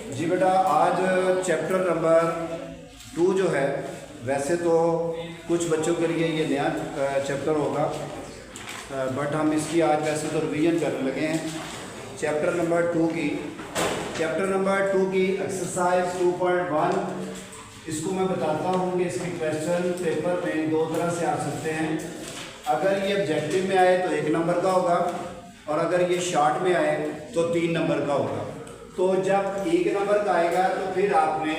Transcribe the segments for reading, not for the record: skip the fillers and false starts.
जी बेटा, आज chapter number 2 जो है, वैसे तो कुछ बच्चों के लिए ये नया चैप्टर होगा, बट हम इसकी आज वैसे तो रिवीजन करने लगे हैं। चैप्टर नंबर 2 की एक्सरसाइज 2.1 इसको मैं बताता हूँ कि इसके क्वेश्चन पेपर में दो तरह से आ सकते हैं। अगर ये ऑब्जेक्टिव में आए तो 1 नंबर का होगा, और अगर ये शॉर्ट में आए तो 3 नंबर का होगा। तो जब 1 नंबर का आएगा तो फिर आपने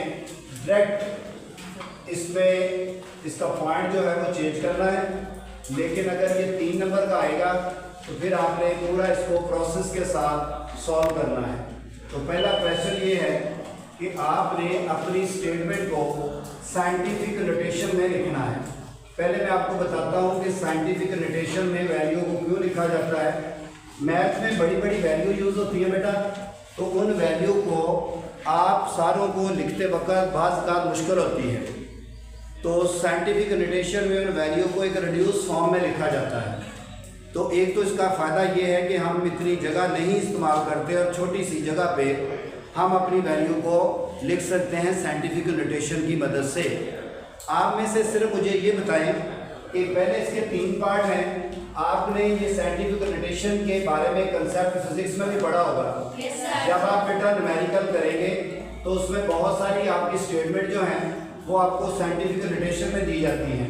डायरेक्ट इसमें इसका पॉइंट जो है वो चेंज करना है। लेकिन अगर ये 3 नंबर का आएगा तो फिर आपने पूरा इसको प्रोसेस के साथ सॉल्व करना है। तो पहला क्वेश्चन ये है कि आपने अपनी स्टेटमेंट को साइंटिफिक नोटेशन में लिखना है। पहले मैं आपको बताता हूँ कि साइंटिफिक नोटेशन में वैल्यू को क्यों लिखा जाता है। मैथ में बड़ी बड़ी वैल्यू यूज़ होती है बेटा, तो उन वैल्यू को आप सारों को लिखते वक्त बाज़ का मुश्किल होती है। तो साइंटिफिक नोटेशन में उन वैल्यू को एक रिड्यूस फॉर्म में लिखा जाता है। तो एक तो इसका फ़ायदा ये है कि हम इतनी जगह नहीं इस्तेमाल करते और छोटी सी जगह पे हम अपनी वैल्यू को लिख सकते हैं साइंटिफिक नोटेशन की मदद से। आप में से सिर्फ मुझे ये बताएं कि पहले इसके 3 पार्ट हैं। आपने ये साइंटिफिक नोटेशन के बारे में कंसेप्ट फिजिक्स में भी पढ़ा होगा। जब आप बेटा न्यूमेरिकल करेंगे तो उसमें बहुत सारी आपकी स्टेटमेंट जो हैं वो आपको साइंटिफिक नोटेशन में दी जाती हैं।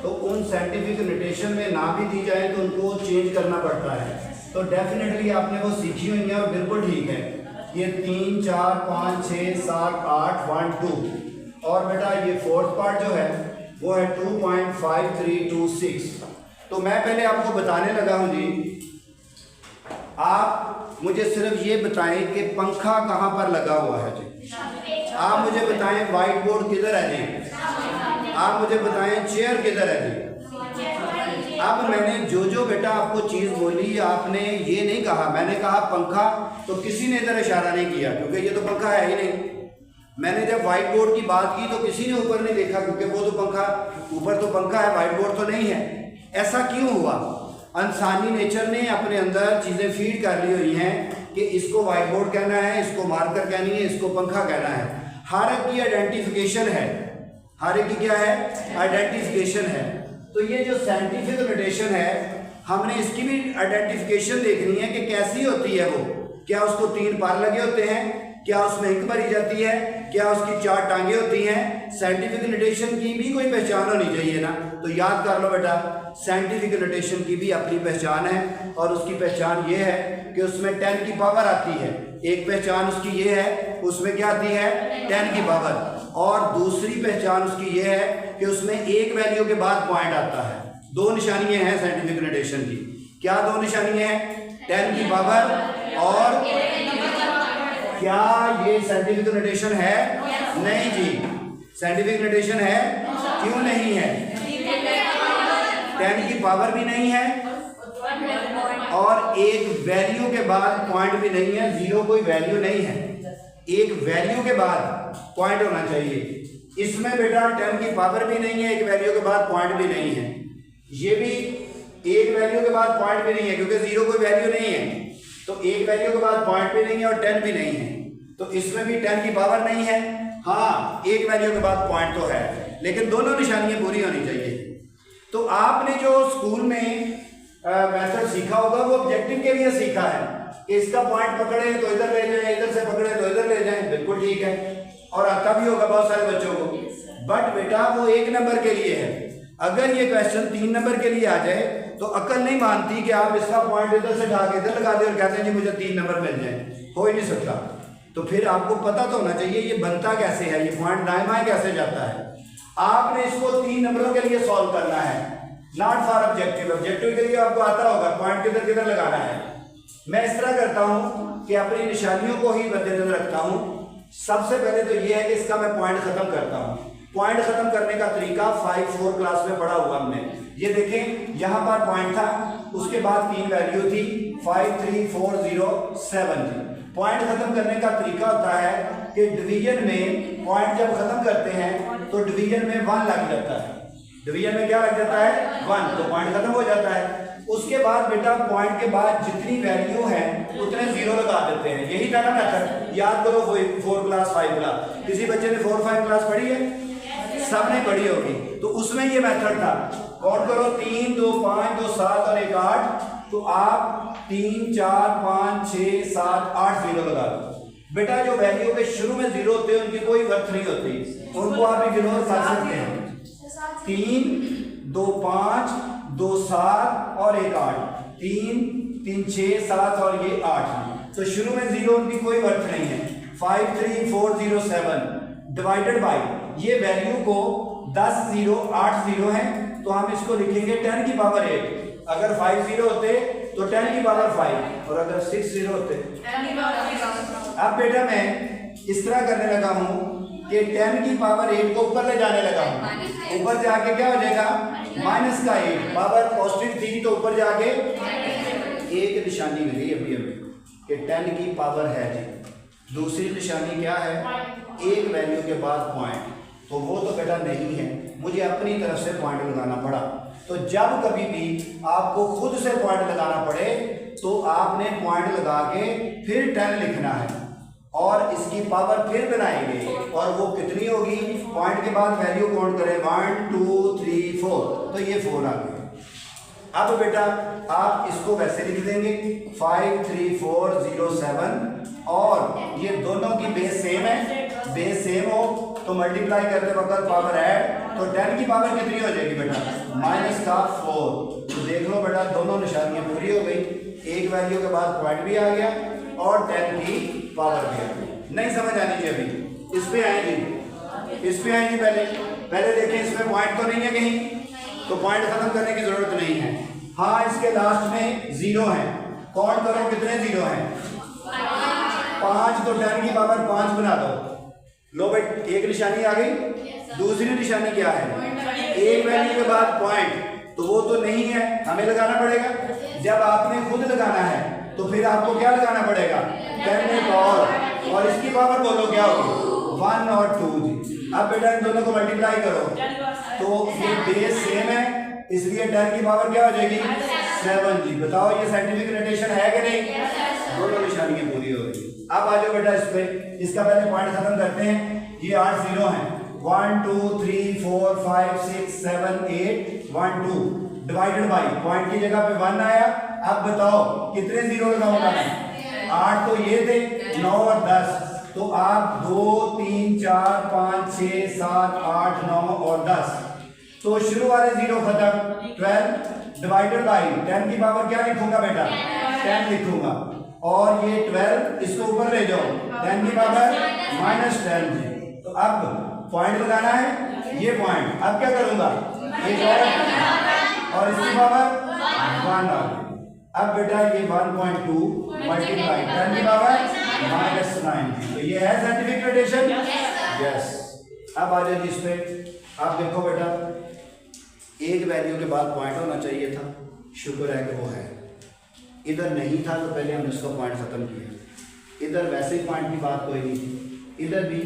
तो उन साइंटिफिक नोटेशन में ना भी दी जाए तो उनको चेंज करना पड़ता है। तो डेफिनेटली आपने वो सीखी हुई है और बिल्कुल ठीक है। ये 3, 4, 5, 6, 7, 8, 1, 2 और बेटा ये 4th पार्ट जो है वो है 2.5326। तो मैं पहले आपको बताने लगा हूं जी। आप मुझे सिर्फ ये बताएं कि पंखा कहां पर लगा हुआ है जी। आप मुझे बताएं व्हाइट बोर्ड किधर है जी। आप मुझे बताएं चेयर किधर है जी। अब मैंने जो बेटा आपको चीज बोली, आपने ये नहीं कहा, मैंने कहा पंखा, तो किसी ने इधर इशारा नहीं किया क्योंकि ये तो पंखा है ही नहीं। मैंने जब व्हाइट बोर्ड की बात की तो किसी ने ऊपर नहीं देखा क्योंकि वो तो पंखा, ऊपर तो पंखा है, व्हाइट बोर्ड तो नहीं है। ऐसा क्यों हुआ? इंसानी नेचर ने अपने अंदर चीज़ें फीड कर ली हुई हैं कि इसको व्हाइट बोर्ड कहना है, इसको मार्कर कहनी है, इसको पंखा कहना है। हर एक की आइडेंटिफिकेशन है, हर एक की क्या है? आइडेंटिफिकेशन है। तो ये जो साइंटिफिक नोटेशन है, हमने इसकी भी आइडेंटिफिकेशन देखनी है कि कैसी होती है वो। क्या उसको 3 पार लगे होते हैं? क्या उसमें हिक भरी जाती है? क्या उसकी 4 टांगे होती हैं? साइंटिफिक नोटेशन की भी कोई पहचान होनी चाहिए ना। तो याद कर लो बेटा, साइंटिफिक नोटेशन की भी अपनी पहचान है और उसकी पहचान ये है कि उसमें 10 की पावर आती है। एक पहचान उसकी ये है, उसमें क्या आती है? 10 की पावर। और दूसरी पहचान उसकी ये है कि उसमें एक वैल्यू के बाद पॉइंट आता है। 2 निशानियां हैं साइंटिफिक नोटेशन की। क्या 2 निशानियां हैं? 10 की पावर और क्या ये साइंटिफिक नोटेशन है? नहीं जी, साइंटिफिक नोटेशन है? क्यों नहीं है? 10 की पावर भी नहीं है और एक वैल्यू के बाद पॉइंट भी नहीं है। 0 कोई वैल्यू नहीं है, एक वैल्यू के बाद पॉइंट होना चाहिए। इसमें बेटा 10 की पावर भी नहीं है, एक वैल्यू के बाद पॉइंट भी नहीं है। ये भी एक वैल्यू के बाद पॉइंट भी नहीं है क्योंकि 0 कोई वैल्यू नहीं है। तो एक वैल्यू के बाद पॉइंट भी नहीं है और 10 भी नहीं है। तो इसमें भी 10 की पावर नहीं है। हाँ, एक वैल्यू के बाद पॉइंट तो है, लेकिन दोनों निशानियां पूरी होनी चाहिए। तो आपने जो स्कूल में मेथड सीखा होगा वो ऑब्जेक्टिव के लिए सीखा है। इसका पॉइंट पकड़े तो इधर ले जाए, इधर से पकड़े तो इधर ले जाए, बिल्कुल ठीक है और आता भी होगा बहुत सारे बच्चों को। बट बेटा वो 1 नंबर के लिए है। अगर ये क्वेश्चन 3 नंबर के लिए आ जाए तो अकल नहीं मानती कि आप इसका पॉइंट इधर से ढा के इधर लगा दे और कहते हैं जी मुझे 3 नंबर मिल जाए। हो ही नहीं सकता। तो फिर आपको पता तो होना चाहिए ये बनता कैसे है, ये पॉइंट दाएं बाएं कैसे जाता है। आपने इसको 3 नंबरों के लिए सॉल्व करना है, नॉट फॉर ऑब्जेक्टिव। ऑब्जेक्टिव के लिए आपको आता होगा पॉइंट किधर किधर लगाना है। मैं इस तरह करता हूं कि अपनी निशानियों को ही मद्देनजर रखता हूं। सबसे पहले तो ये है कि इसका मैं पॉइंट खत्म करता हूं। पॉइंट खत्म करने का तरीका 5-4 क्लास में पढ़ा हुआ हमने। ये देखें, यहां पर पॉइंट था, उसके बाद 3 वैल्यू थी 5, 3, 4, 0, 7। पॉइंट खत्म करने का तरीका होता है कि डिवीजन में पॉइंट जब खत्म करते हैं तो डिवीजन में 1 लग जाता है। डिवीजन में क्या लग जाता है? 1। तो पॉइंट खत्म हो जाता है। उसके बाद बेटा पॉइंट के बाद जितनी वैल्यू है उतने 0 लगा देते हैं। यही था ना मेथड, याद करो 4 क्लास 5 क्लास। किसी बच्चे ने 4 5 क्लास पढ़ी है? सब ने पढ़ी होगी। तो उसमें ये मेथड था, काउंट करो 3 2 5 2 7 और 1 8। तो आप 3 4 5 6 7 8 0 लगा दो। बेटा जो वैल्यू के शुरू में 0 होते हैं उनकी कोई वर्थ नहीं होती, उनको आप इग्नोर कर सकते हैं। 3 2 5 2 7 और 1 8, 3 3 6 7 और ये 8। तो शुरू में 0 उनकी कोई वर्थ नहीं है। 5 3 4 0 7 डिवाइडेड बाय ये वैल्यू को 10 0 8 0 है, तो हम इसको लिखेंगे 10 की पावर 8। अगर 5 0 होते तो 10 की पावर 5, और अगर 6 0 होते। अब बेटा मैं इस तरह करने लगा हूं कि 10 की पावर 8 को ऊपर ले जाने लगा हूं। ऊपर जाके क्या हो जाएगा? माइनस का 8। पावर पॉजिटिव थी तो ऊपर जाके एक निशानी मिली अभी हमें कि 10 की पावर है जी। दूसरी निशानी क्या है? एक वैल्यू के बाद पॉइंट। तो वो तो बेटा नहीं है, मुझे अपनी तरफ से पॉइंट लगाना पड़ा। तो जब कभी भी आपको खुद से पॉइंट लगाना पड़े तो आपने पॉइंट लगा के फिर 10 लिखना है और इसकी पावर फिर बनाएंगे, और वो कितनी होगी? पॉइंट के बाद वैल्यू काउंट करें 1 2 3 4, तो ये 4 आ गया। अब बेटा आप इसको वैसे लिख देंगे 5 3 4 0 7, और ये दोनों की बेस सेम है। बेस सेम हो तो मल्टीप्लाई करते वक्त पावर ऐड, तो 10 की पावर कितनी हो जाएगी बेटा? माइनस का 4। तो देख लो बेटा दोनों निशानियां पूरी हो गई। एक वैल्यू के बाद पॉइंट भी आ गया और 10 की पावर भी आ गई। नहीं समझ आनी चाहिए अभी, इस पे आएंगे, इस पे आएंगे। पहले देखें इसमें पॉइंट तो नहीं है कहीं, तो पॉइंट खत्म करने की जरूरत नहीं है। हाँ इसके लास्ट में 0 है। काउंट करो कितने 0 हैं? 5। तो 10 की पावर 5 बना दो। लो बेट एक निशानी आ गई। दूसरी निशानी क्या है? एक वैल्यू के बाद पॉइंट, तो वो तो नहीं है, हमें लगाना पड़ेगा। जब आपने खुद लगाना है तो फिर आपको क्या लगाना पड़ेगा? 10 एक और इसकी पावर बोलो क्या होगी? 1 और 2 जी। अब बेटा इन दोनों को मल्टीप्लाई करो तो ये बेस सेम है, इसलिए 10 की पावर क्या हो जाएगी? 7 जी। बताओ ये साइंटिफिक नोटेशन है कि नहीं? दोनों निशानियां पूरी हो गई। अब आ जाओ बेटा इस पे, इसका पहले पॉइंट खत्म करते हैं। ये 8 0 हैं, 1 2 3 4 5 6 7 8 1 2 डिवाइडेड बाय पॉइंट की जगह पे 1 आया। अब बताओ कितने 0 लगाऊंगा मैं? 8 तो ये थे, 9 और 10, तो आप 2 3 4 5 6 7 8 9 और 10, तो शुरू वाले 0 खत्म। 12 डिवाइडेड बाय 10 की पावर क्या लिखूंगा बेटा? 10 लिखूंगा, और ये 12 इसको ऊपर ले जाओ, 10 की पावर -10 जी। तो अब पॉइंट लगाना है, ये पॉइंट। अब क्या करूंगा? ये और इसकी पावर 1 आ गई। अब बेटा ये 1.2 मल्टीप्लाई 10 की पावर -9, तो ये है साइंटिफिक नोटेशन। यस। अब आ जाओ इस पे। आप देखो बेटा एक वैल्यू के बाद पॉइंट होना चाहिए था, शुक्र है कि वो है। इधर नहीं था तो पहले हमने उसका पॉइंट खत्म किया। इधर वैसे ही पॉइंट की बात कोई नहीं थी, इधर भी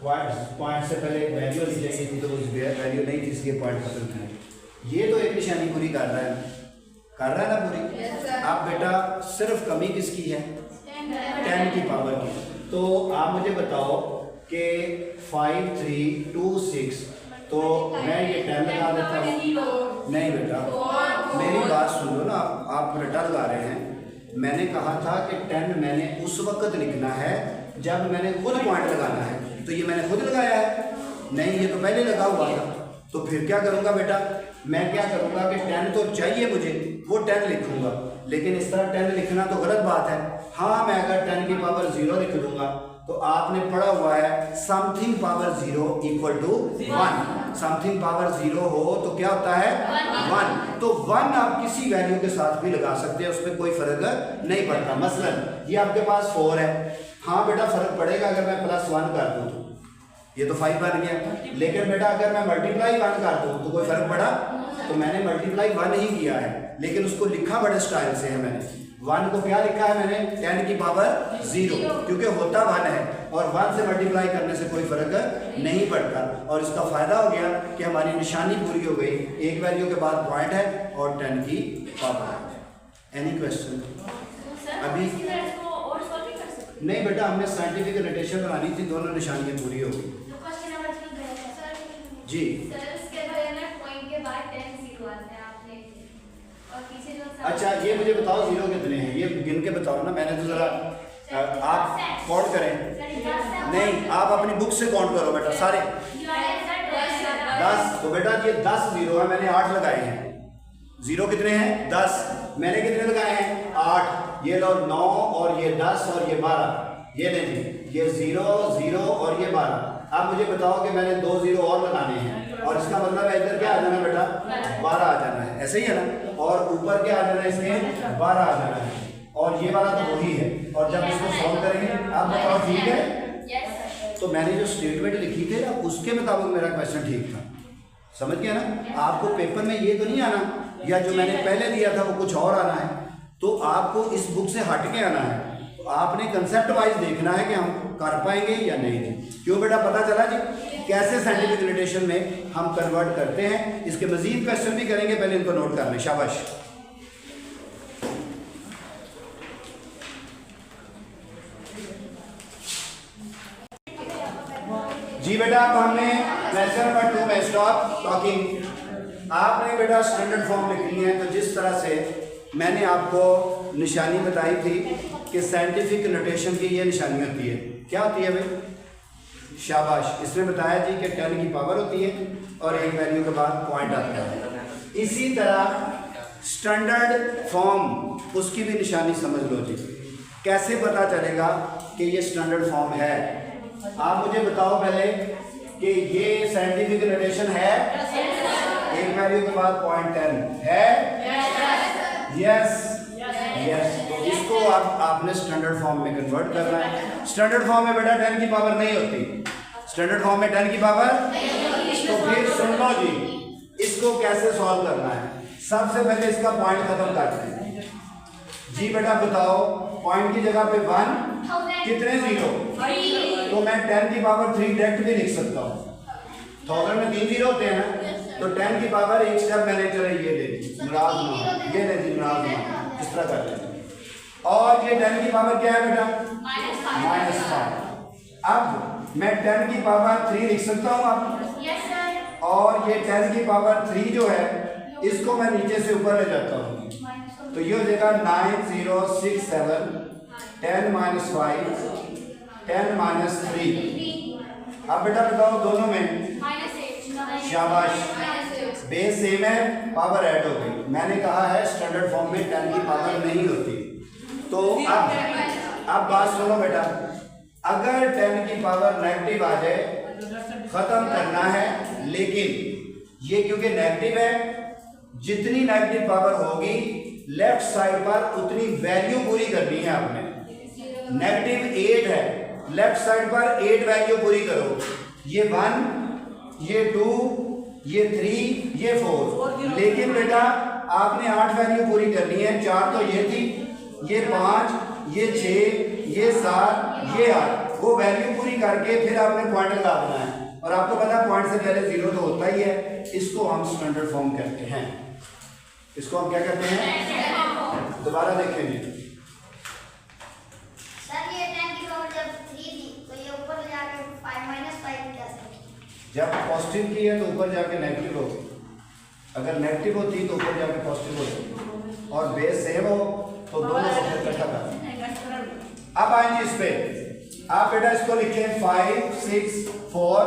पॉइंट से पहले एक वैल्यू होनी चाहिए थी, तो उस वैल्यू नहीं थी इसलिए पॉइंट खत्म किया। ये तो एक निशानी पूरी कर रहा है ना पूरी। अब बेटा सिर्फ कमी किसकी है? 10 की पावर की। तो आप मुझे बताओ कि 5 3 2 6, तो मैं ये 10 लगा देता हूँ। नहीं बेटा मेरी बात सुन लो ना, आप रटा लगा रहे हैं। मैंने कहा था कि 10 मैंने उस वक्त लिखना है जब मैंने खुद पॉइंट लगाना है, तो ये मैंने खुद लगाया है। नहीं ये तो पहले लगा हुआ था, तो फिर क्या करूँगा बेटा? मैं क्या करूँगा कि 10 तो चाहिए मुझे, वो 10 लिखूँगा, लेकिन इस तरह 10 लिखना तो गलत बात है। हाँ मैं अगर 10 की पावर 0 लिख दूँगा तो आपने पढ़ा हुआ है something power 0 equal to 1। Something power 0 हो तो क्या होता है? 1। तो 1 आप किसी वैल्यू के साथ भी लगा सकते हैं, उसमें कोई फर्क नहीं पड़ता। मसलन ये आपके पास 4 है, हाँ बेटा फर्क पड़ेगा अगर मैं +1 कर दूँ तो ये तो 5 बन गया। लेकिन बेटा अगर मैं मल्टीप्लाई 1 कर दूँ तो कोई फर्क पड़ा? तो मैंने मल्टीप्लाई 1 ही किया है, लेकिन उसको लिखा बड़े स्टाइल से है। मैंने 1 को क्या लिखा है? मैंने 10 की पावर 0, क्योंकि होता 1 है और 1 से मल्टीप्लाई करने से कोई फर्क नहीं पड़ता। और इसका फायदा हो गया कि हमारी निशानी पूरी हो गई, एक वैल्यू के बाद पॉइंट है और 10 की पावर है। Any question? अभी नहीं बेटा, हमने साइंटिफिक नोटेशन बनानी थी, दोनों निशानियाँ पूरी हो गई जी। अच्छा ये मुझे बताओ जीरो कितने हैं, ये गिन के बताओ ना, मैंने तो जरा आप काउंट करें। नहीं, आप अपनी बुक से काउंट करो बेटा सारे 10। तो बेटा ये 10 जीरो है, मैंने 8 लगाए हैं। जीरो कितने हैं? 10। मैंने कितने लगाए हैं? 8। ये लो 9 और ये 10 और ये 12। ये नहीं, ये 0 0 और ये 12। अब मुझे बताओ कि मैंने 2 जीरो और लगाने हैं, और इसका मतलब है इधर क्या आ जाना बेटा? 12 आ जाना है, ऐसे ही है ना। और ऊपर क्या आ जाना है इसमें? 12 आ जाना है, और ये वाला तो वही है। और जब इसको सॉल्व करेंगे, आप बताओ ठीक है? तो मैंने जो स्टेटमेंट लिखी थी ना, उसके मुताबिक मेरा क्वेश्चन ठीक था, समझ गया ना। आपको पेपर में ये तो नहीं आना, या जो मैंने पहले दिया था वो कुछ और आना है, तो आपको इस बुक से हट के आना है। तो आपने कंसेप्ट वाइज देखना है कि हम कर पाएंगे या नहीं। क्यों बेटा, पता चला जी कैसे साइंटिफिक नोटेशन में हम कन्वर्ट करते हैं। इसके मजीद क्वेश्चन भी करेंगे, पहले इनको नोट कर लें। शाबाश जी बेटा। अब हमने लेसन नंबर 2 में स्टॉप टॉकिंग। आपने बेटा स्टैंडर्ड फॉर्म लिखनी है। तो जिस तरह से मैंने आपको निशानी बताई थी कि साइंटिफिक नोटेशन की ये निशानी होती है, क्या होती है भाई? शाबाश। इसमें बताया जी कि 10 की पावर होती है और एक वैल्यू के बाद पॉइंट आता है। इसी तरह स्टैंडर्ड फॉर्म, उसकी भी निशानी समझ लो जी। कैसे पता चलेगा कि ये स्टैंडर्ड फॉर्म है? आप मुझे बताओ पहले कि ये साइंटिफिक नोटेशन है? एक वैल्यू के बाद पॉइंट 10 है? Yes yes. तो इसको आपने स्टैंडर्ड फॉर्म में कन्वर्ट करना है। स्टैंडर्ड फॉर्म में बेटा 10 की पावर नहीं होती, स्टैंडर्ड फॉर्म में 10 की पावर। तो फिर सुन लो जी, इसको कैसे सॉल्व करना है। सबसे पहले इसका पॉइंट खत्म करते हैं जी। बेटा बताओ, पॉइंट की जगह पे 1, कितने जीरो? तो मैं 10 की पावर 3 डायरेक्ट भी लिख सकता हूँ। 1000 में 3 जीरो होते हैं ना, तो 10 की पावर एक स्टेप मैंने चले ये ले ली, नाराज ना, ये ले ली नाराज ना, इस तरह कर लेते। और ये 10 की पावर क्या है बेटा? -5। अब मैं 10 की पावर 3 लिख सकता हूँ आप? और ये 10 की पावर 3 जो है, इसको मैं नीचे से ऊपर ले जाता हूँ, तो ये हो जाएगा 9067 10 - 5 10 - 3। अब बेटा बताओ दोनों में। शाबाश, बेस सेम है, पावर ऐड हो गई। मैंने कहा है स्टैंडर्ड फॉर्म में 10 की पावर नहीं होती। तो अब बात सुनो बेटा, अगर 10 की पावर नेगेटिव आ जाए, खत्म करना है। लेकिन ये क्योंकि नेगेटिव है, जितनी नेगेटिव पावर होगी लेफ्ट साइड पर उतनी वैल्यू पूरी करनी है आपने। नेगेटिव 8 है, लेफ्ट साइड पर 8 वैल्यू पूरी करो। ये 1, ये 2, ये 3, ये 4। लेकिन बेटा आपने 8 वैल्यू पूरी करनी है। 4 तो ये थी, ये 5, ये 6, ये 7, ये 8। वो वैल्यू पूरी करके फिर आपने पॉइंट लगा देना है। और आपको पता है पॉइंट से पहले 0 तो होता ही है। इसको हम स्टैंडर्ड फॉर्म कहते हैं। इसको हम क्या कहते हैं? दोबारा देखेंगे। जब पॉजिटिव की है तो ऊपर जाके नेगेटिव होगी, अगर नेगेटिव होती तो ऊपर जाके पॉजिटिव होती, और बेस सेम हो तो दोनों को इकट्ठा कर। अब आएंगे इस पे। आप बेटा इसको लिखें 5 6 4।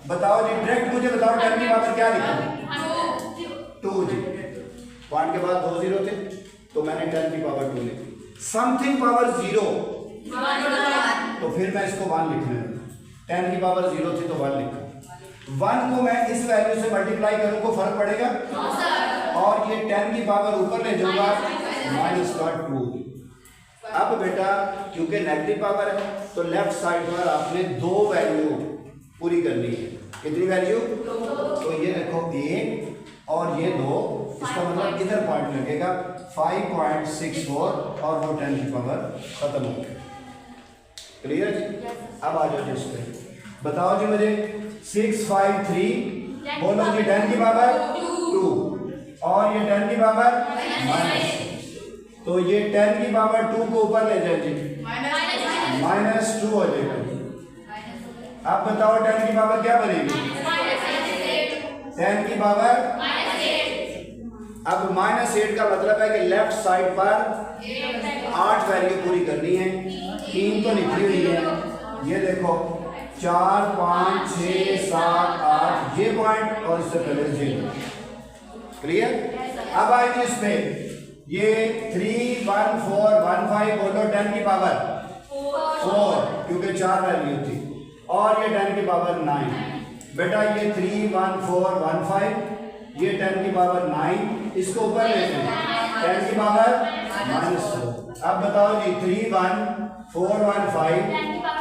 बताओ जी, डायरेक्ट मुझे बताओ 10 की पावर क्या लिखा? 2 जी। पॉइंट के बाद 2 जीरो थे, तो मैंने 10 की पावर 2 लिखी। समथिंग पावर 0, तो फिर मैं इसको 1 लिखने लगा। 10 की पावर 0 थी तो 1 लिखा। 1 को मैं इस वैल्यू से मल्टीप्लाई करूं को फर्क पड़ेगा? और ये 10 की पावर ऊपर ले जाऊंगा, -2। अब बेटा क्योंकि नेगेटिव पावर है, तो लेफ्ट साइड पर आपने 2 वैल्यू पूरी करनी है। कितनी वैल्यू? तो ये देखो 1 और ये 2। इसका मतलब इधर पॉइंट लगेगा 5.64 और वो 10 की पावर खत्म हो गई। क्लियर जी? अब आ जाओ इस पे। बताओ जी मुझे 653। बोलो जी 10 की पावर 2 और ये 10 की पावर -। तो तो ये 10 की पावर 2 को ऊपर ले जाइए, -2 हो जाएगा। अब बताओ 10 की पावर क्या बनेगी? 10 की पावर अब -8 का मतलब है कि लेफ्ट साइड पर 8 वैल्यू पूरी करनी है। 3 तो लिखी हुई है, ये देखो 4 5 6 7 8 ये पॉइंट और इससे पहले 0। क्लियर? अब आएगी इसमें ये 3 1 4 1 5 बोलो 10 की पावर 4 क्योंकि 4 वैल्यू थी, और ये 10 की पावर 9। बेटा ये 3 1 4 1 5 ये 10 की पावर 9, इसको ऊपर लेते हैं 10 की पावर -4। अब बताओ जी 3 1 4 1 5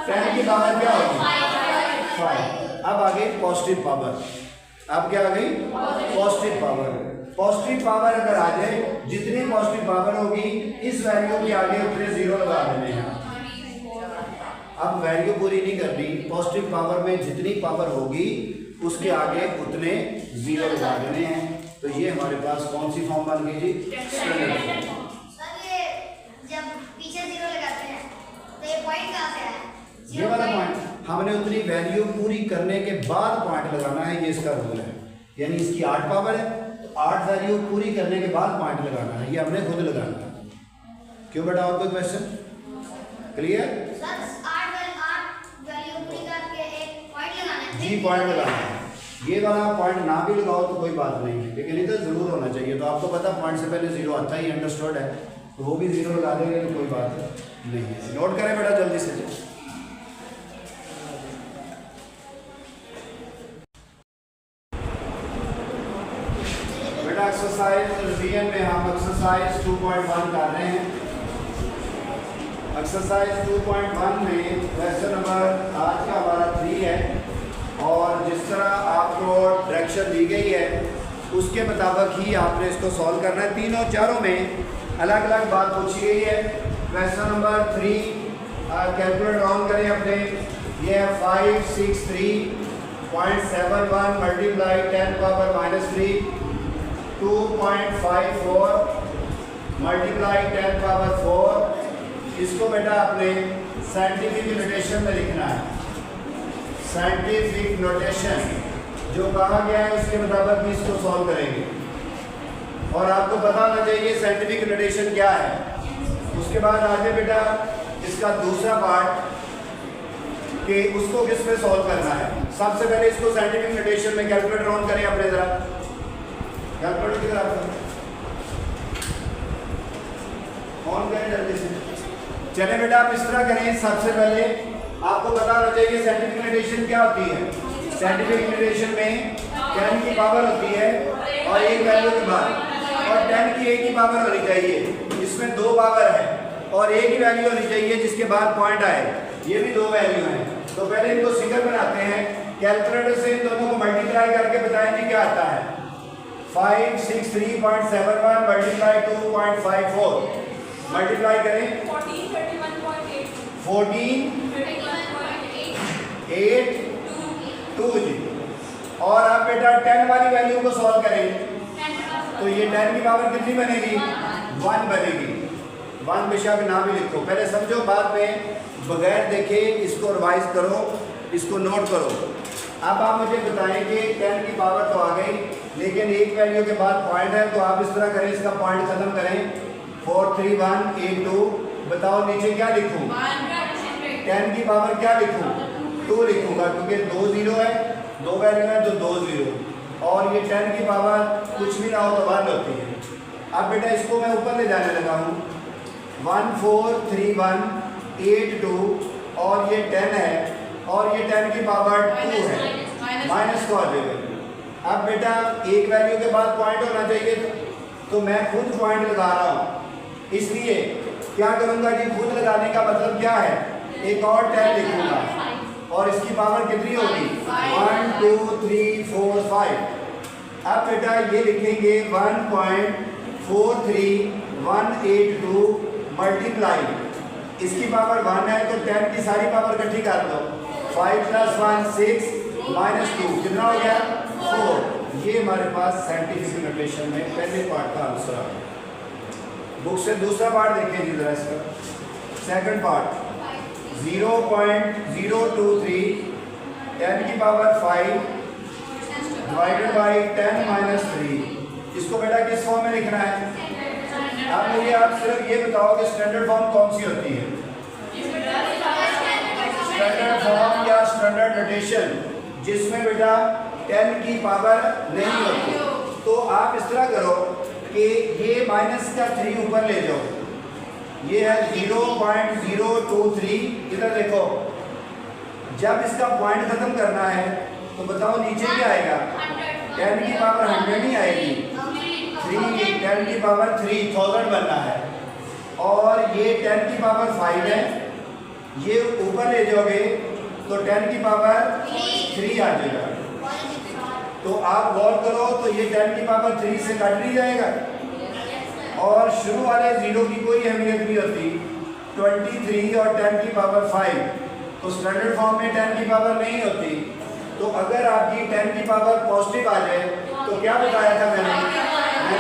10 की पावर क्या होगी? 5। अब आ गई पॉजिटिव पावर। अब क्या आ गई? Positive power. पॉजिटिव पावर अगर आ जाए, जितनी पॉजिटिव पावर होगी इस वैल्यू के आगे उतने 0 लगा देने हैं। अब वैल्यू पूरी नहीं करनी, पॉजिटिव पावर में जितनी पावर होगी उसके आगे उतने 0 लगा देने हैं। तो ये हमारे पास कौन सी फॉर्म बन गई जी? Standard form. सर ये जब पीछे 0 लगाते हैं तो ये पॉइंट कहां से आया? ये वाला पॉइंट हमने उतनी वैल्यू पूरी करने के बाद पॉइंट लगाना है, ये इसका रूल है। यानी इसकी 8 पावर है तो 8 वैल्यू पूरी करने के बाद पॉइंट लगाना है, ये हमने खुद लगाना है। क्यों बेटा, और कोई क्वेश्चन? क्लियर? सर 8 वैल्यू पूरी करके एक पॉइंट लगाना है। जी पॉइंट लगाना है। ये वाला पॉइंट ना भी लगाओ तो कोई बात नहीं है, लेकिन इधर जरूर होना चाहिए। तो आपको पता पॉइंट से पहले 0 आता ही, अंडरस्टूड है, तो वो भी 0 लगा देंगे तो कोई बात नहीं है। नोट करें बेटा जल्दी से। बेटा एक्सरसाइज रिवीजन में हम एक्सरसाइज 2.1 कर रहे हैं। एक्सरसाइज 2.1 में क्वेश्चन नंबर आज का हमारा 3 है, और जिस तरह आपको डायरेक्शन दी गई है उसके मुताबिक ही आपने इसको सॉल्व करना है। तीनों चारों में अलग अलग बात पूछी गई है। क्वेश्चन नंबर 3 कैलकुलेटर ऑन करें अपने। ये है 563.71 मल्टीप्लाई 10 पावर -3 2.54 मल्टीप्लाई 10 पावर 4। इसको बेटा आपने साइंटिफिक नोटेशन में लिखना है। साइंटिफिक नोटेशन जो कहा गया है उसके मुताबिक भी इसको सॉल्व करेंगे, और आपको पता होना चाहिए साइंटिफिक नोटेशन क्या है। उसके बाद आगे बेटा इसका दूसरा पार्ट कि उसको किस में सॉल्व करना है। सबसे पहले इसको साइंटिफिक नोटेशन में कैलकुलेटर ऑन करें अपने, जरा कैलकुलेटर की तरफ ऑन करें जल्दी से। चले बेटा आप इस तरह करें। सबसे पहले आपको पता होना चाहिए साइंटिफिक नोटेशन क्या होती है। साइंटिफिक नोटेशन में 10 की पावर होती है और एक वैल्यू के बाद, और 10 की एक ही पावर होनी चाहिए। इसमें 2 पावर है और एक ही वैल्यू होनी चाहिए जिसके बाद पॉइंट आए। ये भी 2 वैल्यू हैं। तो पहले इनको फिगर बनाते हैं। कैलकुलेटर से इन दोनों को मल्टीप्लाई करके बताएंगे क्या आता है। 563.71 मल्टीप्लाई 2.54 मल्टीप्लाई करें 14.82 जी। और अब बेटा 10 वाली वैल्यू को सॉल्व करें तो ये 10 की पावर कितनी बनेगी? 1 बनेगी। 1 बेशक ना भी लिखो, पहले समझो, बाद में बगैर देखे इसको रिवाइज करो, इसको नोट करो। अब आप मुझे बताएं कि 10 की पावर तो आ गई, लेकिन एक वैल्यू के बाद पॉइंट है, तो आप इस तरह करें, इसका पॉइंट खत्म करें 43182। बताओ नीचे क्या लिखूं? 10 की पावर क्या लिखूं? 2 लिखूंगा, क्योंकि 2 0 है, 2 वैल्यू है तो 2 0, और ये 10 की पावर कुछ भी ना हो तो 1 होती है। अब बेटा इसको मैं ऊपर ले जाने लगा हूँ। 143182 और ये 10 है, और ये 10 की पावर 2 है, माइनस को आ जाएगा। अब बेटा एक वैल्यू के बाद पॉइंट होना चाहिए, तो मैं खुद पॉइंट लगा रहा हूँ। इसलिए क्या करूँगा जी, खुद लगाने का मतलब क्या है, एक और 10 लिखूंगा, और इसकी पावर कितनी होगी? 1 2 3 4 5। अब बेटा ये लिखेंगे 1.43182 मल्टीप्लाई, इसकी पावर 1 है तो 10 की सारी पावर इकट्ठी कर दो। 5 + 1 6 -2 कितना हो गया? 4। ये हमारे पास साइंटिफिक नोटेशन में पहले पार्ट का आंसर आ गया। बुक से दूसरा पार्ट देखें जी जरा इसका, सेकंड पार्ट 0.023 10 की पावर 5 डिवाइडेड बाई 10 माइनस 3। इसको बेटा किस फॉर्म में लिखना है? अब मुझे आप सिर्फ ये बताओ कि स्टैंडर्ड फॉर्म कौन सी होती है? स्टैंडर्ड फॉर्म या स्टैंडर्ड नोटेशन जिसमें बेटा 10 की पावर नहीं होती। तो आप इस तरह करो कि ये माइनस का 3 ऊपर ले जाओ, ये है 0.023। इधर देखो, जब इसका पॉइंट खत्म करना है तो बताओ नीचे क्या आएगा? 10 की पावर 100 ही आएगी, 10 की पावर 3000 बनना है। और ये 10 की पावर 5 है, ये ऊपर ले जाओगे तो 10 की पावर 3 आ जाएगा। तो आप गौर करो तो ये 10 की पावर 3 से कट नहीं जाएगा और शुरू वाले जीरो की कोई अहमियत नहीं होती। 23 और 10 की पावर 5 तो स्टैंडर्ड फॉर्म में 10 की पावर नहीं होती। तो अगर आपकी 10 की पावर पॉजिटिव आ जाए तो क्या बताया था मैंने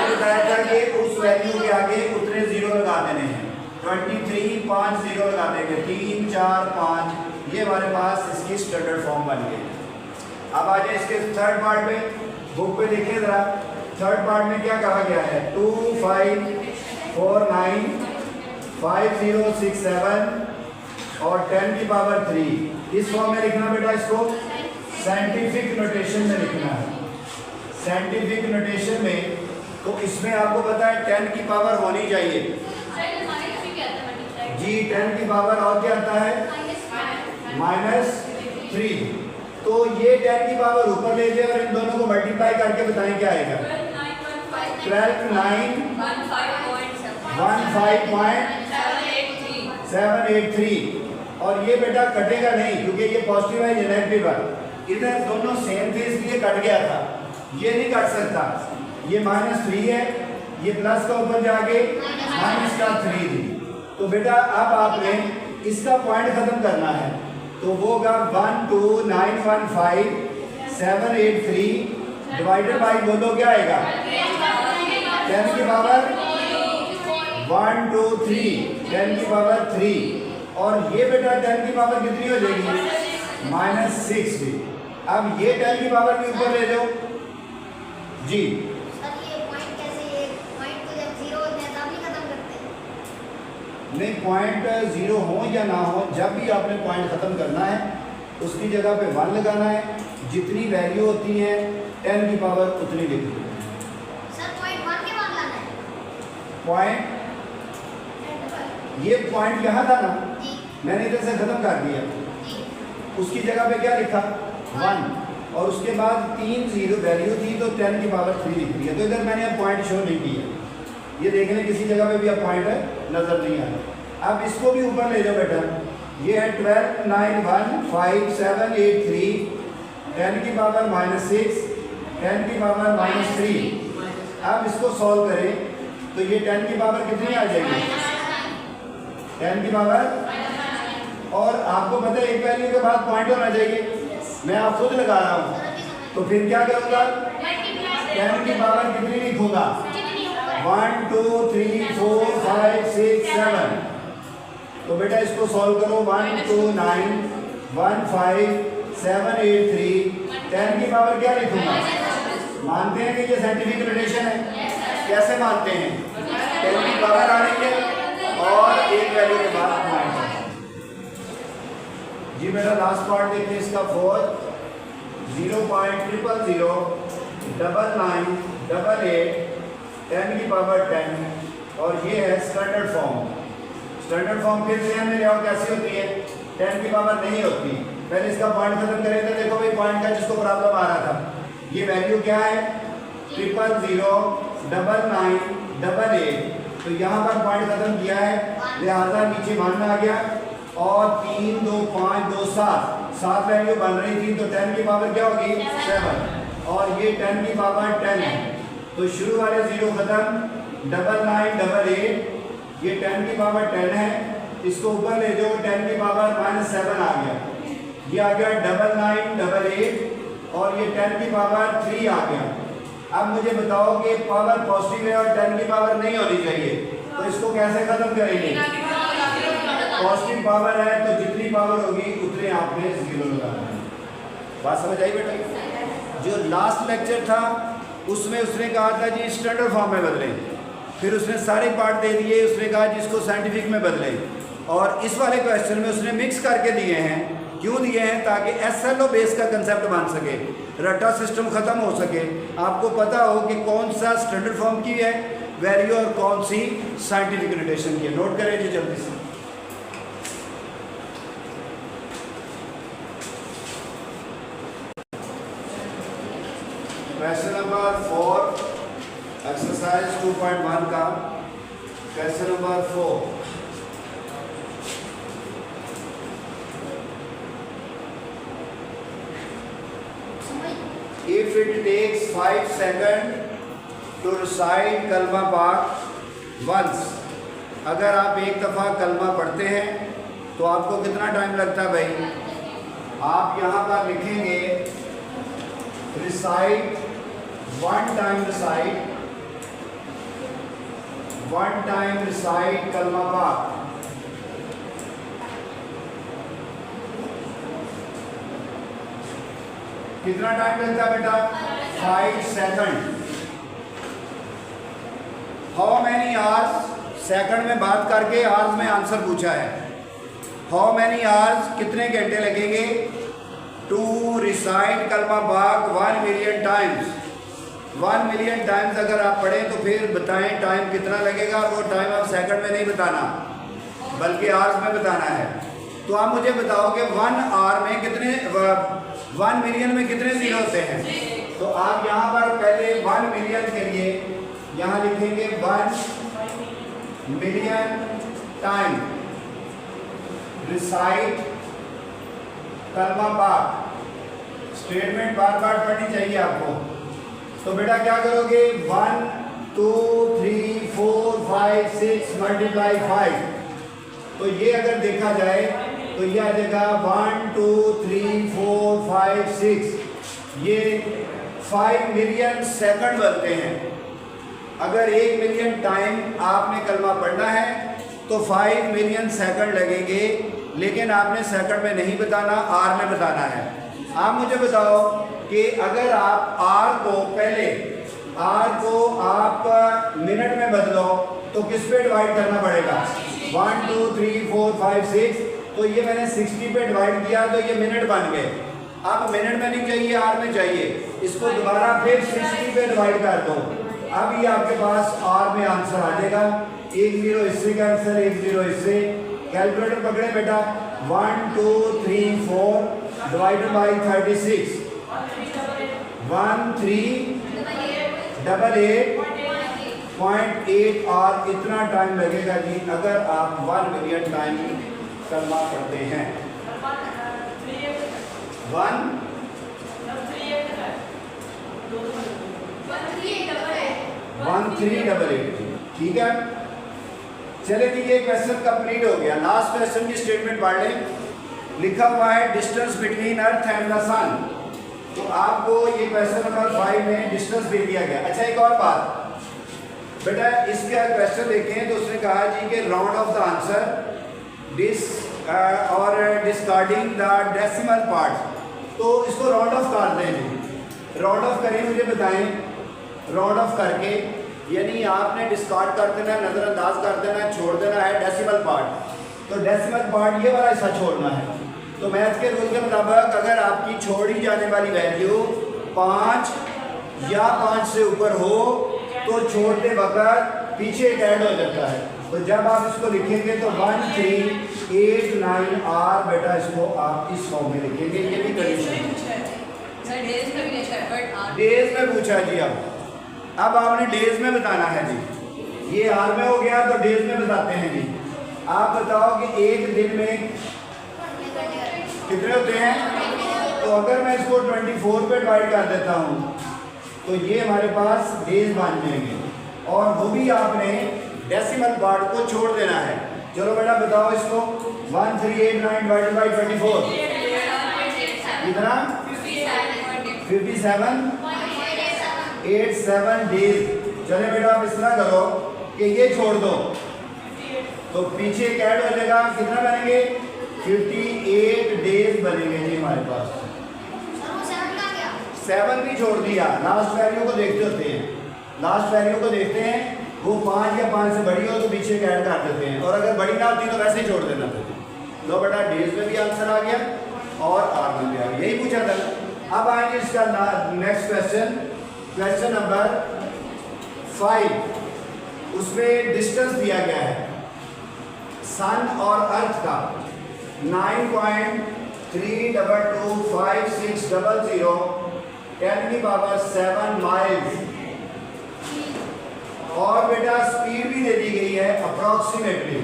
बताया था कि उस वैल्यू के आगे उतने जीरो लगा देने हैं। 23 5 जीरो लगा देंगे, 3 4 5, ये हमारे पास इसकी स्टैंडर्ड फॉर्म बन गई। अब आ जाए इसके थर्ड पार्ट में, बुक पे देखिए जरा, थर्ड पार्ट में क्या कहा गया है? 2 5 4 9 5 0 6 7 और 10 की पावर 3। इस फॉर्म में लिखना बेटा, इसको साइंटिफिक नोटेशन में लिखना है। साइंटिफिक नोटेशन में तो इसमें आपको पता है 10 की पावर होनी चाहिए जी। 10 की पावर और क्या आता है? -3। तो ये 10 की पावर ऊपर ले जाए और इन दोनों को मल्टीप्लाई करके बताएं क्या आएगा? 12,915.783। और ये बेटा कटेगा नहीं क्योंकि ये पॉजिटिव है, ये नेगेटिव है। इधर दोनों सेम थे इसलिए कट गया था, ये नहीं कट सकता। ये -3 है, ये प्लस का ऊपर जाके माइनस का 3 थी। तो बेटा अब आपने इसका पॉइंट खत्म करना है तो वो होगा 12,915.783 डिवाइडेड बाई, बोलो क्या आएगा? 10 की पावर 1 2 3, 10 की पावर 3। और ये बेटा 10 की पावर कितनी हो जाएगी? -6 भी। अब ये 10 की पावर भी ऊपर ले जाओ जी। नहीं, पॉइंट जीरो हो या ना हो, जब भी आपने पॉइंट खत्म करना है उसकी जगह पे 1 लगाना है। जितनी वैल्यू होती है 10 की पावर उतनी लिखनी है। सर पॉइंट 1 के बाद लाना है। पॉइंट, ये पॉइंट यहाँ था ना जी मैंने इधर से खत्म कर दिया, जी। उसकी जगह पे क्या लिखा? 1 और उसके बाद 3 जीरो वैल्यू थी तो 10 की पावर 3 लिख दिया। तो इधर मैंने अब पॉइंट शो नहीं किया, ये देख लें किसी जगह पे भी अब पॉइंट नजर नहीं आया। अब इसको भी ऊपर ले जाओ बेटा, ये है 12,915.783, 10 की पावर -6, 10 की पावर -3। अब इसको सॉल्व करें तो ये 10 की पावर कितनी आ जाएगी? 10 की पावर, और आपको पता है एक वैल्यू के बाद पॉइंट होना चाहिए, मैं आप खुद लगा रहा हूँ। तो फिर क्या करूँगा? 10 की पावर कितनी लिखूंगा? 1 2 3 4 5 6 7। तो बेटा इसको सॉल्व करो, 12915.783, 10 की पावर क्या लिखूंगा? मानते हैं कि ये साइंटिफिक नोटेशन है? कैसे मानते हैं? 10 की पावर आने के और एक वैल्यू के बाद पॉइंट जी। बेटा लास्ट पार्ट देखिए इसका, 4 0.0009988 10 की पावर 10 और ये है स्टैंडर्ड फॉर्म। स्टैंडर्ड फॉर्म फिर से हमें लिया कैसी होती है? 10 की पावर नहीं होती। पहले इसका पॉइंट खत्म करें तो देखो भाई पॉइंट का जिसको प्रॉब्लम आ रहा था, ये वैल्यू क्या है? 0009988। तो यहाँ पर पॉइंट खत्म किया है, लिहाजा नीचे 1 आ गया और 3 2 5 2 7 वैल्यू बन रही थी। तो 10 की पावर क्या होगी? 7 और ये 10 की पावर 10 है। तो शुरू वाले जीरो खत्म, 9988, ये 10 की पावर 10 है, इसको ऊपर ले जाओ, 10 की पावर -7 आ गया, ये आ गया 9988 और ये 10 की पावर 3 आ गया। अब मुझे बताओ कि पावर पॉजिटिव है और 10 की पावर नहीं होनी चाहिए, तो इसको कैसे खत्म करेंगे? पॉजिटिव पावर है तो जितनी पावर होगी उतने आपने जीरो लगाना है। बात समझ आई बेटा? जो लास्ट लेक्चर था उसमें उसने कहा था जी स्टैंडर्ड फॉर्म में बदलें, फिर उसने सारे पार्ट दे दिए, उसने कहा जिसको साइंटिफिक में बदलें, और इस वाले क्वेश्चन में उसने मिक्स करके दिए हैं। क्यों दिए हैं? ताकि SLO बेस का कंसेप्ट बन सके, रट्टा सिस्टम खत्म हो सके, आपको पता हो कि कौन सा स्टैंडर्ड फॉर्म की है वैल्यू और कौन सी साइंटिफिक नोटेशन की है। नोट करें जी जल्दी से। क्वेश्चन नंबर 4 एक्सरसाइज 2.1 का question number 4। If it takes 5 seconds to recite कलमा पाक once, अगर आप एक दफ़ा कलमा पढ़ते हैं तो आपको कितना टाइम लगता है भाई? आप यहाँ पर लिखेंगे recite, one time recite कलमा पाक। कितना टाइम लगता है बेटा? 5 second. How many hours, second में बात करके आवर्स में आंसर पूछा है। हाउ मैनी आवर्स, कितने घंटे लगेंगे? टू रिसाइट कलमा पाक 1 मिलियन टाइम्स। 1 मिलियन टाइम्स अगर आप पढ़ें तो फिर बताएं टाइम कितना लगेगा, और वो टाइम आप सेकंड में नहीं बताना बल्कि आवर्स में बताना है। तो आप मुझे बताओ कि 1 आवर में कितने, 1 मिलियन में कितने जीरो होते हैं? तो आप यहाँ पर पहले 1 मिलियन के लिए यहाँ लिखेंगे 1 मिलियन टाइम रिसाइट कलमा पाक। स्टेटमेंट बार बार पढ़नी चाहिए आपको। तो बेटा क्या करोगे? 1 2 3 4 5 6 मल्टीप्लाई 5। तो ये अगर देखा जाए तो ये आ जाएगा 1 2 3 4 5 6। ये 5 मिलियन सेकंड बनते हैं। अगर 1 मिलियन टाइम आपने कलमा पढ़ना है तो 5 मिलियन सेकंड लगेंगे, लेकिन आपने सेकंड में नहीं बताना, आर में बताना है। आप मुझे बताओ कि अगर आप आर को पहले आप मिनट में बदलो तो किस पे डिवाइड करना पड़ेगा? 1 2 3 4 5 6। तो ये मैंने 60 पे डिवाइड किया तो ये मिनट बन गए। अब मिनट में नहीं चाहिए, आर में चाहिए। इसको दोबारा फिर 60 पे डिवाइड कर दो। अब ये आपके पास आर में आंसर आ जाएगा। 1 0 इससे कैंसिल, 1 0 इससे। कैलकुलेटर पकड़े बेटा। 1 2 3 4 डिवाइडेड बाई 36। 1 3 88.8 और इतना टाइम लगेगा जी अगर आप 1 मिलियन टाइम कलमा पढ़ते हैं। 1388। ठीक है, चले जी ये क्वेश्चन कंप्लीट हो गया। लास्ट क्वेश्चन की स्टेटमेंट पढ़ लें। लिखा हुआ है distance between earth and the sun. तो आपको ये क्वेश्चन नंबर 5 में डिस्टेंस दे दिया गया। अच्छा एक और बात बेटा, इसका क्वेश्चन देखें तो उसने कहा जी कि राउंड ऑफ द आंसर और डिस्कार्डिंग द डेसिमल पार्ट। तो इसको राउंड ऑफ कर दें। राउंड ऑफ करें, मुझे बताएं। राउंड ऑफ करके यानी आपने डिस्कार्ड कर देना, नज़रअंदाज कर देना, छोड़ देना है डेसिमल पार्ट। तो डेसिमल पार्ट ये वाला हिस्सा छोड़ना है। तो मैथ के रूल के मुताबिक अगर आपकी छोड़ी जाने वाली वैल्यू 5 या 5 से ऊपर हो तो छोड़ते वक्त पीछे ऐड हो जाता है। तो जब आप इसको लिखेंगे तो 1389 आर बेटा इसको आप इस फॉर्म में लिखेंगे। ये भी कंडीशन डेज में पूछा जी। अब आपने डेज में बताना है जी। ये आर में हो गया तो डेज में बताते हैं जी। आप बताओ कि एक दिन में कितने होते हैं? तो अगर मैं इसको 24 पे डिवाइड कर देता हूँ तो ये हमारे पास डेज बन जाएंगे, और वो भी आपने डेसिमल पार्ट को छोड़ देना है। चलो बेटा बताओ इसको। 1389 डिवाइडेड बाई 24 कितना? 57.87 डेज। चले बेटा आप इस तरह करो कि ये छोड़ दो तो पीछे एक ऐड हो जाएगा, कितना बनेंगे 58 डेज बनेंगे जी हमारे पास। सर वो 7 का क्या? 7 भी छोड़ दिया, लास्ट वैल्यू को देखते होते हैं, लास्ट वैल्यू को देखते हैं, वो 5 या 5 से बड़ी हो तो पीछे एक ऐड कर देते हैं, और अगर बड़ी ना होती तो वैसे ही छोड़ देना था। लो बेटा डेज में भी आंसर आ गया और आर में भी आ गया, यही पूछा था। अब आएंगे इसका नेक्स्ट क्वेश्चन, क्वेश्चन नंबर 5। उसमें डिस्टेंस दिया गया है सन और अर्थ का 9.3225600 10 की पावर 7 माइल्स, और बेटा स्पीड भी दे दी गई है अप्रोक्सीमेटली,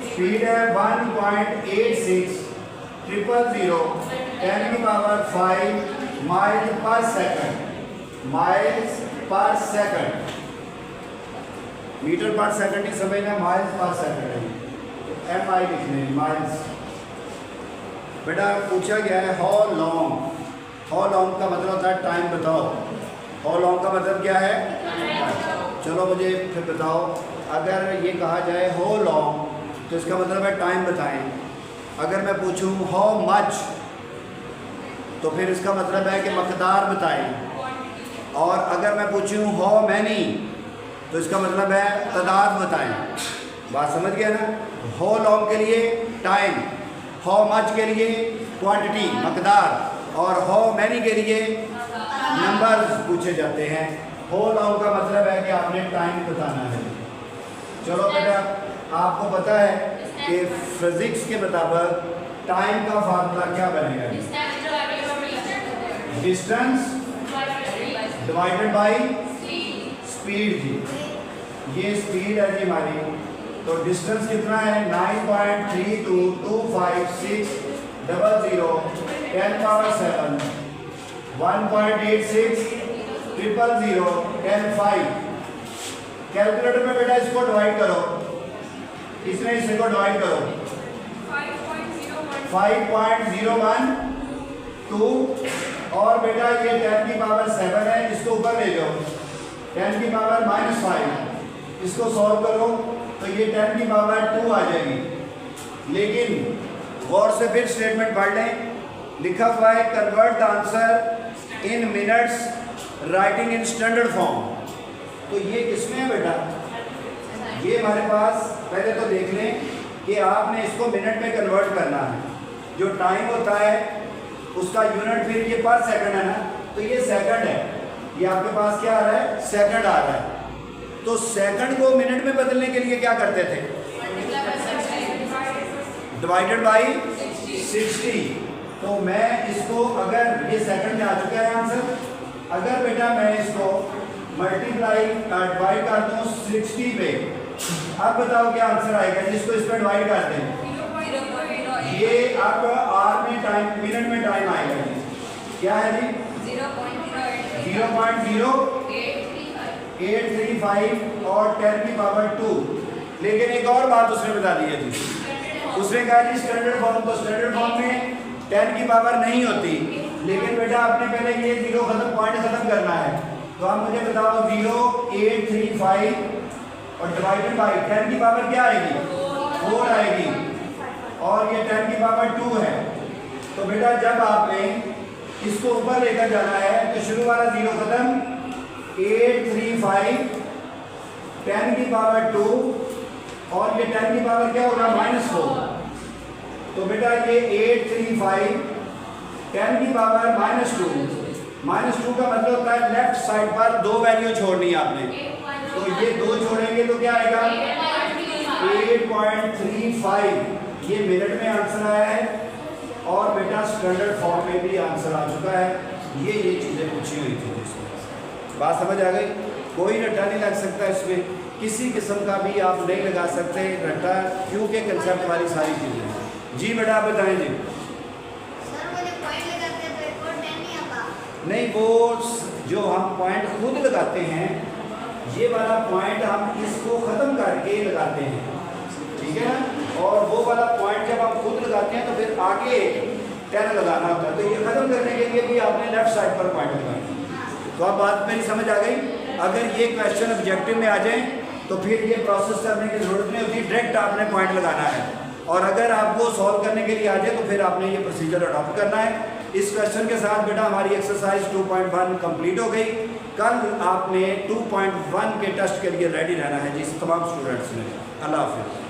स्पीड है 1.8600 10 की power 5 mile per second, miles per second, metre per second ही समझना, माइल्स पर सेकंड है, एम आई लिखने माइल्स। बेटा पूछा गया है हाउ लॉन्ग, हाउ लॉन्ग का मतलब होता है टाइम बताओ, हाउ लॉन्ग का मतलब क्या है, चलो मुझे फिर बताओ। अगर ये कहा जाए हाउ लॉन्ग तो इसका मतलब है टाइम बताएं। अगर मैं पूछूं हाउ मच तो फिर इसका मतलब है कि मकदार बताएं, और अगर मैं पूछूं हाउ मैनी तो इसका मतलब है तादाद बताएं। बात समझ गया ना? हाउ लॉन्ग के लिए टाइम, हाउ मच के लिए क्वांटिटी मकदार, और हाउ मैनी के लिए नंबर्स पूछे जाते हैं। हाउ लॉन्ग का मतलब है कि आपने टाइम बताना है। चलो बेटा आपको पता है कि फिजिक्स के मुताबिक टाइम का फार्मूला क्या बनेगा, डिस्टेंस डिवाइडेड बाय स्पीड जी, ये स्पीड है जी हमारी। तो डिस्टेंस कितना है 9.3225600 10 पावर 7 1.8600 10 5। कैलकुलेटर में बेटा इसको डिवाइड करो, इसमें इसे को डिवाइड करो 5.012, और बेटा ये 10 की पावर 7 है, इसको ऊपर ले जाओ 10 की पावर -5, इसको सॉल्व करो तो ये 10 की पावर 2 आ जाएगी। लेकिन गौर से फिर स्टेटमेंट पढ़ लें, लिखा हुआ है convert the answer in minutes writing in standard form. तो ये किसमें है बेटा, ये हमारे पास पहले तो देख लें कि आपने इसको मिनट में कन्वर्ट करना है। जो टाइम होता है उसका यूनिट फिर ये पर सेकंड है ना, तो ये सेकंड है, ये आपके पास क्या आ रहा है सेकंड आ रहा है। तो सेकंड को मिनट में बदलने के लिए क्या करते थे, डिवाइडेड बाय 60। तो मैं इसको, अगर ये सेकंड में आ चुका है आंसर, अगर बेटा मैं इसको मल्टीप्लाई डिवाइड कर दूं 60 पे, अब बताओ क्या आंसर आएगा जिसको इस पर डिवाइड कर दें। ये अब आर में टाइम, मिनट में टाइम आएगा जी, क्या है जी 0.0835 और 10 की पावर 2। लेकिन एक और बात उसने बता दी है जी, उसने कहा जी स्टैंडर्ड फॉर्म, तो स्टैंडर्ड फॉर्म में 10 की पावर नहीं होती, लेकिन बेटा आपने पहले ये जीरो खत्म, पॉइंट खत्म करना है। तो आप मुझे बताओ 0.835 और डिवाइडेड बाय 10 की पावर क्या आएगी 4 आएगी, और ये 10 की पावर 2 है। तो बेटा जब आपने इसको ऊपर लेकर जाना है तो शुरू वाला जीरो खत्म, 835 10 की पावर 2, और ये 10 की पावर क्या होगा -4। तो बेटा ये 835 10 की पावर -2, -2 का मतलब होता है लेफ्ट साइड पर 2 वैल्यू छोड़नी है आपने, तो ये 2 छोड़ेंगे तो क्या आएगा 8.35। ये मिनट में आंसर आया है, और बेटा स्टैंडर्ड फॉर्म में भी आंसर आ चुका है। ये चीज़ें पूछी हुई थी, बात समझ आ गई। कोई रट्टा नहीं लग सकता इसमें, किसी किस्म का भी आप नहीं लगा सकते रट्टा, क्योंकि कंसेप्ट वाली सारी चीज़ें। जी बेटा आप बताएं जी। सर वो जो पॉइंट लगाते हैं तो एक और 10 नहीं आता। नहीं, वो जो हम पॉइंट खुद लगाते हैं, ये वाला पॉइंट हम इसको ख़त्म करके लगाते हैं, ठीक है ना, और वो वाला पॉइंट जब हम खुद लगाते हैं तो फिर आगे 10 लगाना होता है। तो ये ख़त्म करने के लिए भी आपने लेफ्ट साइड पर पॉइंट लगाना। तो अब बात मेरी समझ आ गई। अगर ये क्वेश्चन ऑब्जेक्टिव में आ जाए तो फिर ये प्रोसेस करने की ज़रूरत नहीं होती, डायरेक्ट आपने पॉइंट लगाना है। और अगर आपको सॉल्व करने के लिए आ जाए तो फिर आपने ये प्रोसीजर अडॉप्ट करना है। इस क्वेश्चन के साथ बेटा हमारी एक्सरसाइज 2.1 कंप्लीट हो गई। कल आपने 2.1 के टेस्ट के लिए रेडी रहना है जी तमाम स्टूडेंट्स ने। अल्लाह हाफिज़।